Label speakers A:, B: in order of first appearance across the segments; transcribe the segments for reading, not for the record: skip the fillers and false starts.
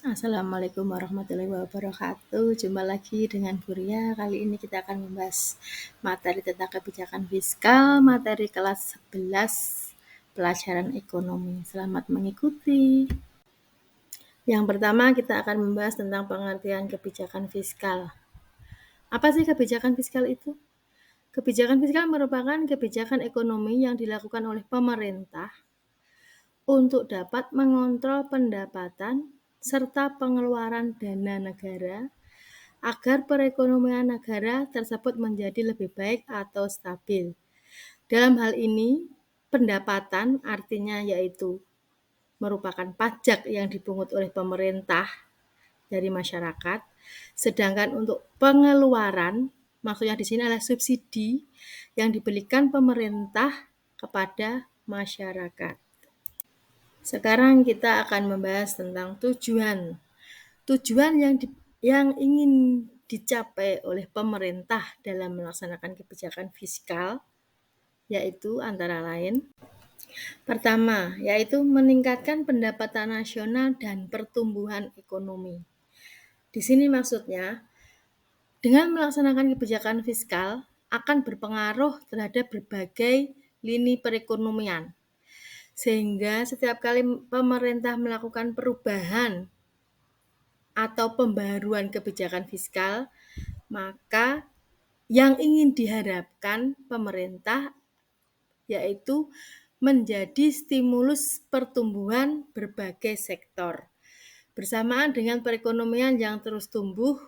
A: Assalamualaikum warahmatullahi wabarakatuh. Jumpa lagi dengan Buria. Kali ini kita akan membahas materi tentang kebijakan fiskal, materi kelas 11 pelajaran ekonomi. Selamat mengikuti. Yang pertama kita akan membahas tentang pengertian kebijakan fiskal. Apa sih kebijakan fiskal itu? Kebijakan fiskal merupakan kebijakan ekonomi yang dilakukan oleh pemerintah untuk dapat mengontrol pendapatan serta pengeluaran dana negara agar perekonomian negara tersebut menjadi lebih baik atau stabil. Dalam hal ini, pendapatan artinya yaitu merupakan pajak yang dipungut oleh pemerintah dari masyarakat, sedangkan untuk pengeluaran maksudnya di sini adalah subsidi yang diberikan pemerintah kepada masyarakat. Sekarang kita akan membahas tentang tujuan. Tujuan yang ingin dicapai oleh pemerintah dalam melaksanakan kebijakan fiskal yaitu antara lain pertama, yaitu meningkatkan pendapatan nasional dan pertumbuhan ekonomi. Di sini maksudnya dengan melaksanakan kebijakan fiskal akan berpengaruh terhadap berbagai lini perekonomian. Sehingga setiap kali pemerintah melakukan perubahan atau pembaruan kebijakan fiskal, maka yang ingin diharapkan pemerintah yaitu menjadi stimulus pertumbuhan berbagai sektor. Bersamaan dengan perekonomian yang terus tumbuh.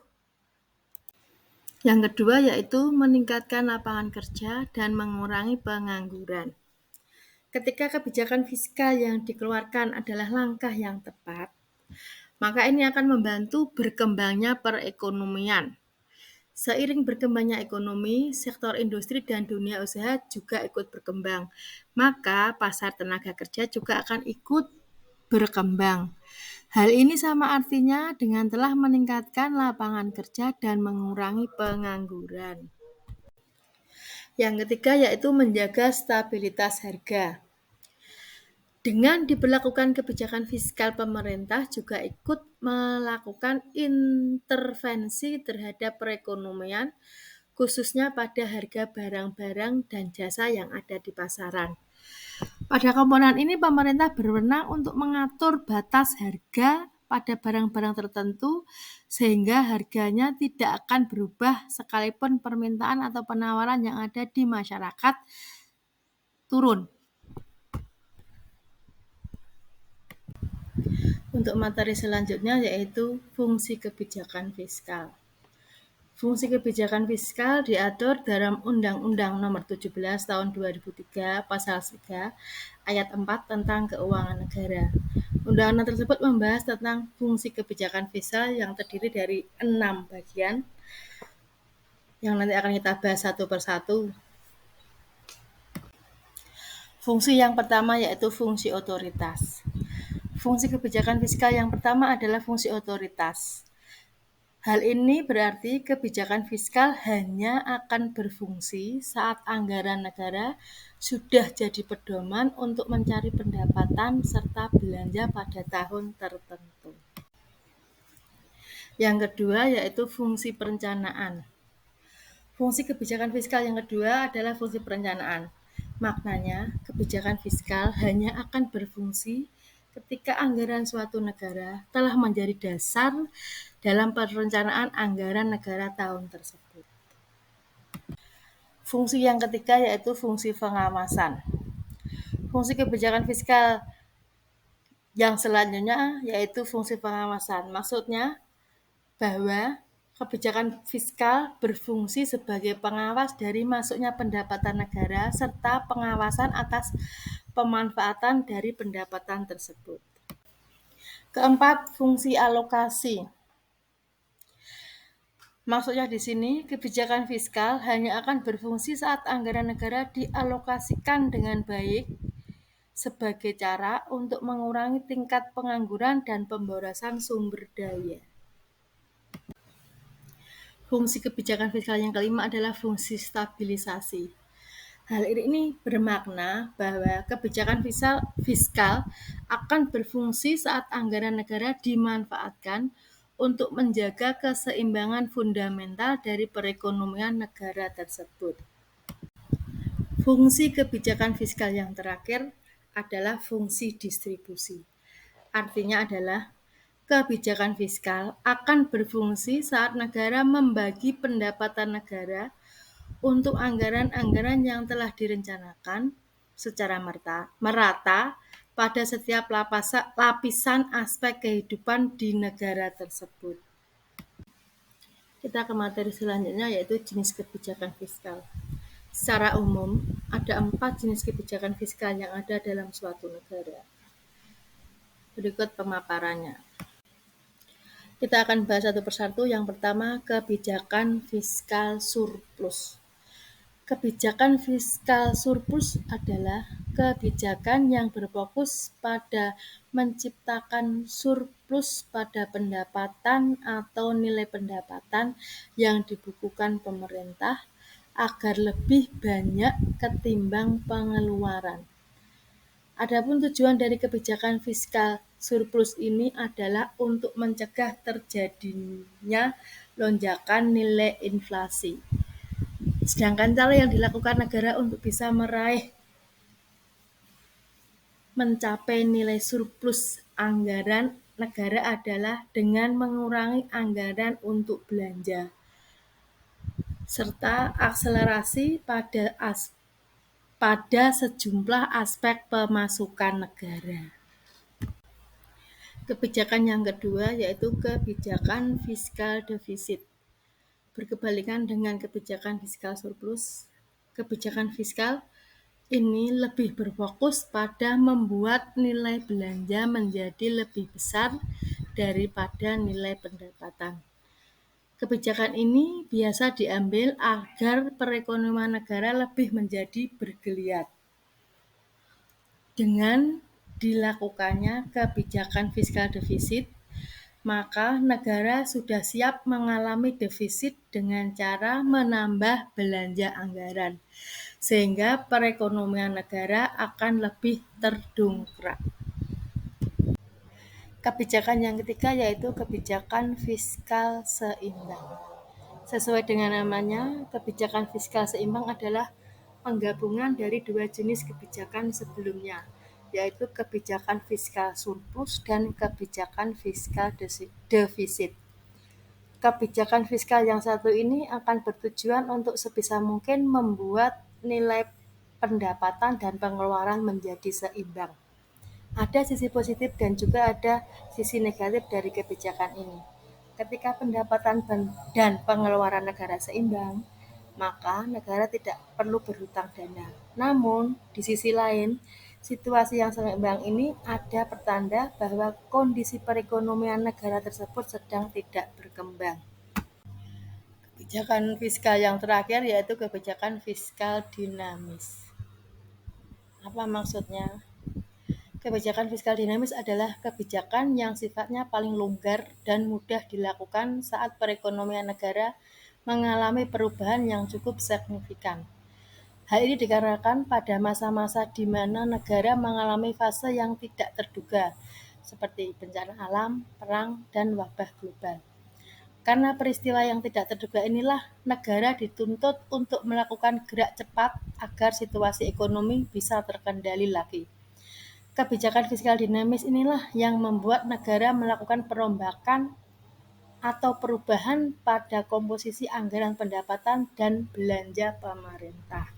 A: Yang kedua yaitu meningkatkan lapangan kerja dan mengurangi pengangguran. Ketika kebijakan fiskal yang dikeluarkan adalah langkah yang tepat, maka ini akan membantu berkembangnya perekonomian. Seiring berkembangnya ekonomi, sektor industri dan dunia usaha juga ikut berkembang. Maka pasar tenaga kerja juga akan ikut berkembang. Hal ini sama artinya dengan telah meningkatkan lapangan kerja dan mengurangi pengangguran. Yang ketiga yaitu menjaga stabilitas harga. Dengan diberlakukan kebijakan fiskal, pemerintah juga ikut melakukan intervensi terhadap perekonomian, khususnya pada harga barang-barang dan jasa yang ada di pasaran. Pada komponen ini, pemerintah berwenang untuk mengatur batas harga pada barang-barang tertentu, sehingga harganya tidak akan berubah sekalipun permintaan atau penawaran yang ada di masyarakat turun. Untuk materi selanjutnya yaitu fungsi kebijakan fiskal. Fungsi kebijakan fiskal diatur dalam Undang-Undang Nomor 17 Tahun 2003 Pasal 3 Ayat 4 tentang Keuangan Negara. Undang-undang tersebut membahas tentang fungsi kebijakan fiskal yang terdiri dari 6 bagian yang nanti akan kita bahas satu persatu. Fungsi yang pertama yaitu fungsi otoritas. Fungsi kebijakan fiskal yang pertama adalah fungsi otoritas. Hal ini berarti kebijakan fiskal hanya akan berfungsi saat anggaran negara sudah jadi pedoman untuk mencari pendapatan serta belanja pada tahun tertentu. Yang kedua yaitu fungsi perencanaan. Fungsi kebijakan fiskal yang kedua adalah fungsi perencanaan. Maknanya, kebijakan fiskal hanya akan berfungsi ketika anggaran suatu negara telah menjadi dasar dalam perencanaan anggaran negara tahun tersebut. Fungsi yang ketiga yaitu fungsi pengawasan. Fungsi kebijakan fiskal yang selanjutnya yaitu fungsi pengawasan. Maksudnya bahwa kebijakan fiskal berfungsi sebagai pengawas dari masuknya pendapatan negara serta pengawasan atas pemanfaatan dari pendapatan tersebut. Keempat, fungsi alokasi. Maksudnya di sini, kebijakan fiskal hanya akan berfungsi saat anggaran negara dialokasikan dengan baik sebagai cara untuk mengurangi tingkat pengangguran dan pemborosan sumber daya. Fungsi kebijakan fiskal yang kelima adalah fungsi stabilisasi. Hal ini bermakna bahwa kebijakan fiskal akan berfungsi saat anggaran negara dimanfaatkan untuk menjaga keseimbangan fundamental dari perekonomian negara tersebut. Fungsi kebijakan fiskal yang terakhir adalah fungsi distribusi. Artinya adalah kebijakan fiskal akan berfungsi saat negara membagi pendapatan negara untuk anggaran-anggaran yang telah direncanakan secara merata pada setiap lapisan aspek kehidupan di negara tersebut. Kita ke materi selanjutnya, yaitu jenis kebijakan fiskal. Secara umum, ada 4 jenis kebijakan fiskal yang ada dalam suatu negara. Berikut pemaparannya. Kita akan bahas satu persatu. Yang pertama, kebijakan fiskal surplus. Kebijakan fiskal surplus adalah kebijakan yang berfokus pada menciptakan surplus pada pendapatan atau nilai pendapatan yang dibukukan pemerintah agar lebih banyak ketimbang pengeluaran. Adapun tujuan dari kebijakan fiskal surplus ini adalah untuk mencegah terjadinya lonjakan nilai inflasi. Sedangkan cara yang dilakukan negara untuk bisa mencapai nilai surplus anggaran negara adalah dengan mengurangi anggaran untuk belanja, serta akselerasi pada sejumlah aspek pemasukan negara. Kebijakan yang kedua yaitu kebijakan fiskal defisit. Berkebalikan dengan kebijakan fiskal surplus, kebijakan fiskal ini lebih berfokus pada membuat nilai belanja menjadi lebih besar daripada nilai pendapatan. Kebijakan ini biasa diambil agar perekonomian negara lebih menjadi bergeliat. Dengan dilakukannya kebijakan fiskal defisit, maka negara sudah siap mengalami defisit dengan cara menambah belanja anggaran, sehingga perekonomian negara akan lebih terdongkrak. Kebijakan yang ketiga yaitu kebijakan fiskal seimbang. Sesuai dengan namanya, kebijakan fiskal seimbang adalah penggabungan dari dua jenis kebijakan sebelumnya, yaitu kebijakan fiskal surplus dan kebijakan fiskal defisit. Kebijakan fiskal yang satu ini akan bertujuan untuk sebisa mungkin membuat nilai pendapatan dan pengeluaran menjadi seimbang. Ada sisi positif dan juga ada sisi negatif dari kebijakan ini. Ketika pendapatan dan pengeluaran negara seimbang, maka negara tidak perlu berhutang dana. Namun, di sisi lain, situasi yang seimbang ini ada pertanda bahwa kondisi perekonomian negara tersebut sedang tidak berkembang. Kebijakan fiskal yang terakhir yaitu kebijakan fiskal dinamis. Apa maksudnya? Kebijakan fiskal dinamis adalah kebijakan yang sifatnya paling longgar dan mudah dilakukan saat perekonomian negara mengalami perubahan yang cukup signifikan. Hal ini dikarenakan pada masa-masa di mana negara mengalami fase yang tidak terduga, seperti bencana alam, perang, dan wabah global. Karena peristiwa yang tidak terduga inilah, negara dituntut untuk melakukan gerak cepat agar situasi ekonomi bisa terkendali lagi. Kebijakan fiskal dinamis inilah yang membuat negara melakukan perombakan atau perubahan pada komposisi anggaran pendapatan dan belanja pemerintah.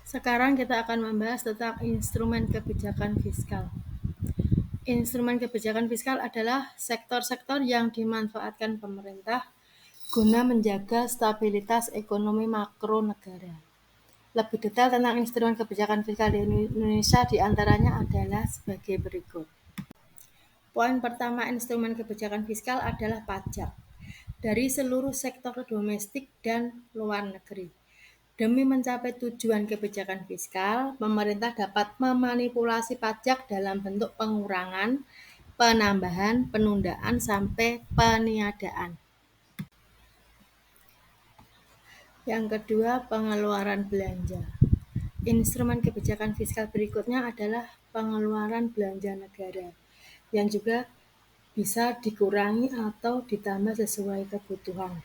A: Sekarang kita akan membahas tentang instrumen kebijakan fiskal. Instrumen kebijakan fiskal adalah sektor-sektor yang dimanfaatkan pemerintah guna menjaga stabilitas ekonomi makro negara. Lebih detail tentang instrumen kebijakan fiskal di Indonesia diantaranya adalah sebagai berikut. Poin pertama instrumen kebijakan fiskal adalah pajak dari seluruh sektor domestik dan luar negeri. Demi mencapai tujuan kebijakan fiskal, pemerintah dapat memanipulasi pajak dalam bentuk pengurangan, penambahan, penundaan, sampai peniadaan. Yang kedua, pengeluaran belanja. Instrumen kebijakan fiskal berikutnya adalah pengeluaran belanja negara, yang juga bisa dikurangi atau ditambah sesuai kebutuhan.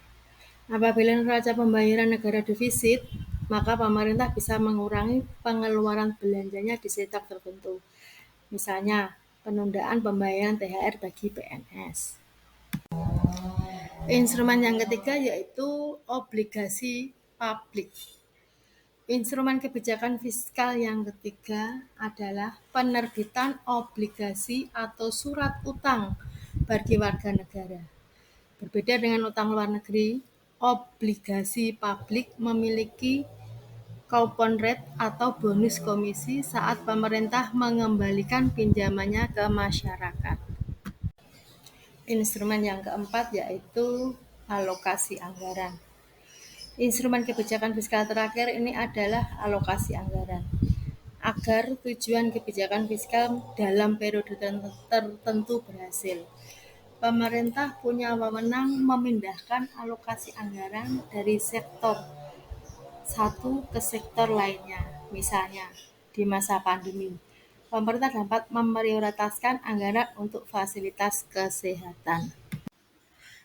A: Apabila neraca pembayaran negara defisit, maka pemerintah bisa mengurangi pengeluaran belanjanya di sektor tertentu. Misalnya, penundaan pembayaran THR bagi PNS. Instrumen yang ketiga yaitu obligasi publik. Instrumen kebijakan fiskal yang ketiga adalah penerbitan obligasi atau surat utang bagi warga negara. Berbeda dengan utang luar negeri, obligasi publik memiliki coupon rate atau bonus komisi saat pemerintah mengembalikan pinjamannya ke masyarakat. Instrumen yang keempat yaitu alokasi anggaran. Instrumen kebijakan fiskal terakhir ini adalah alokasi anggaran. Agar tujuan kebijakan fiskal dalam periode tertentu berhasil, pemerintah punya wewenang memindahkan alokasi anggaran dari sektor satu ke sektor lainnya. Misalnya, di masa pandemi, pemerintah dapat memprioritaskan anggaran untuk fasilitas kesehatan.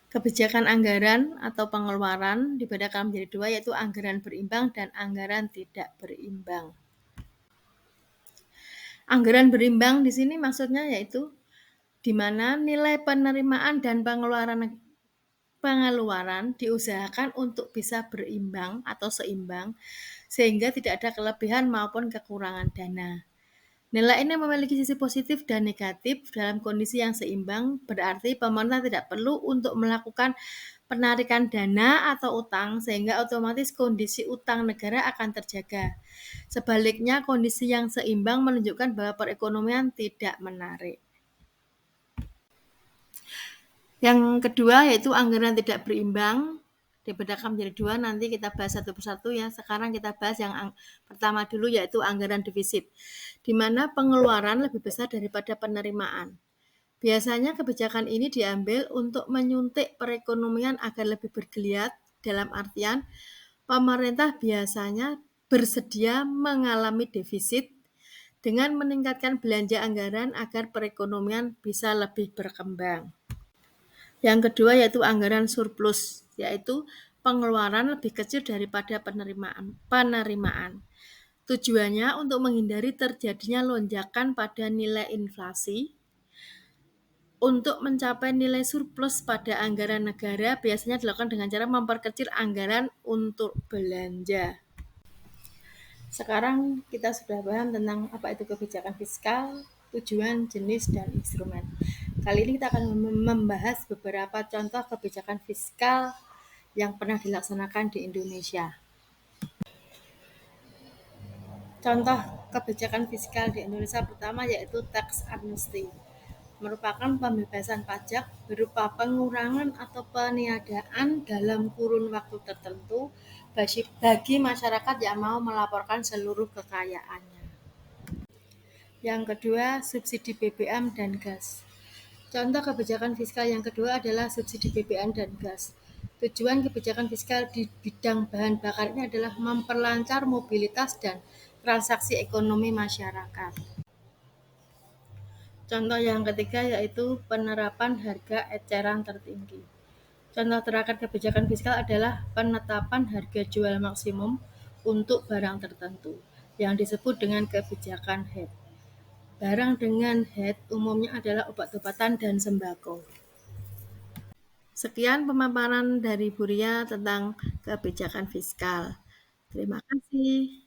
A: Kebijakan anggaran atau pengeluaran dibedakan menjadi dua, yaitu anggaran berimbang dan anggaran tidak berimbang. Anggaran berimbang di sini maksudnya yaitu di mana nilai penerimaan dan pengeluaran diusahakan untuk bisa berimbang atau seimbang sehingga tidak ada kelebihan maupun kekurangan dana. Nilai ini memiliki sisi positif dan negatif. Dalam kondisi yang seimbang, berarti pemerintah tidak perlu untuk melakukan penarikan dana atau utang sehingga otomatis kondisi utang negara akan terjaga. Sebaliknya, kondisi yang seimbang menunjukkan bahwa perekonomian tidak menarik. Yang kedua yaitu anggaran tidak berimbang, dibedakan menjadi dua, nanti kita bahas satu persatu ya. Sekarang kita bahas yang pertama dulu yaitu anggaran defisit, di mana pengeluaran lebih besar daripada penerimaan. Biasanya kebijakan ini diambil untuk menyuntik perekonomian agar lebih bergeliat, dalam artian pemerintah biasanya bersedia mengalami defisit dengan meningkatkan belanja anggaran agar perekonomian bisa lebih berkembang. Yang kedua yaitu anggaran surplus, yaitu pengeluaran lebih kecil daripada penerimaan. Tujuannya untuk menghindari terjadinya lonjakan pada nilai inflasi. Untuk mencapai nilai surplus pada anggaran negara biasanya dilakukan dengan cara memperkecil anggaran untuk belanja. Sekarang kita sudah paham tentang apa itu kebijakan fiskal, tujuan, jenis, dan instrumen. Kali ini kita akan membahas beberapa contoh kebijakan fiskal yang pernah dilaksanakan di Indonesia. Contoh kebijakan fiskal di Indonesia pertama yaitu tax amnesty, merupakan pembebasan pajak berupa pengurangan atau peniadaan dalam kurun waktu tertentu bagi masyarakat yang mau melaporkan seluruh kekayaannya. Yang kedua, subsidi BBM dan gas. Contoh kebijakan fiskal yang kedua adalah subsidi BBM dan gas. Tujuan kebijakan fiskal di bidang bahan bakar ini adalah memperlancar mobilitas dan transaksi ekonomi masyarakat. Contoh yang ketiga yaitu penerapan harga eceran tertinggi. Contoh terakhir kebijakan fiskal adalah penetapan harga jual maksimum untuk barang tertentu yang disebut dengan kebijakan HEAD. Barang dengan HEAD umumnya adalah obat-obatan dan sembako. Sekian pemaparan dari Bu Ria tentang kebijakan fiskal. Terima kasih.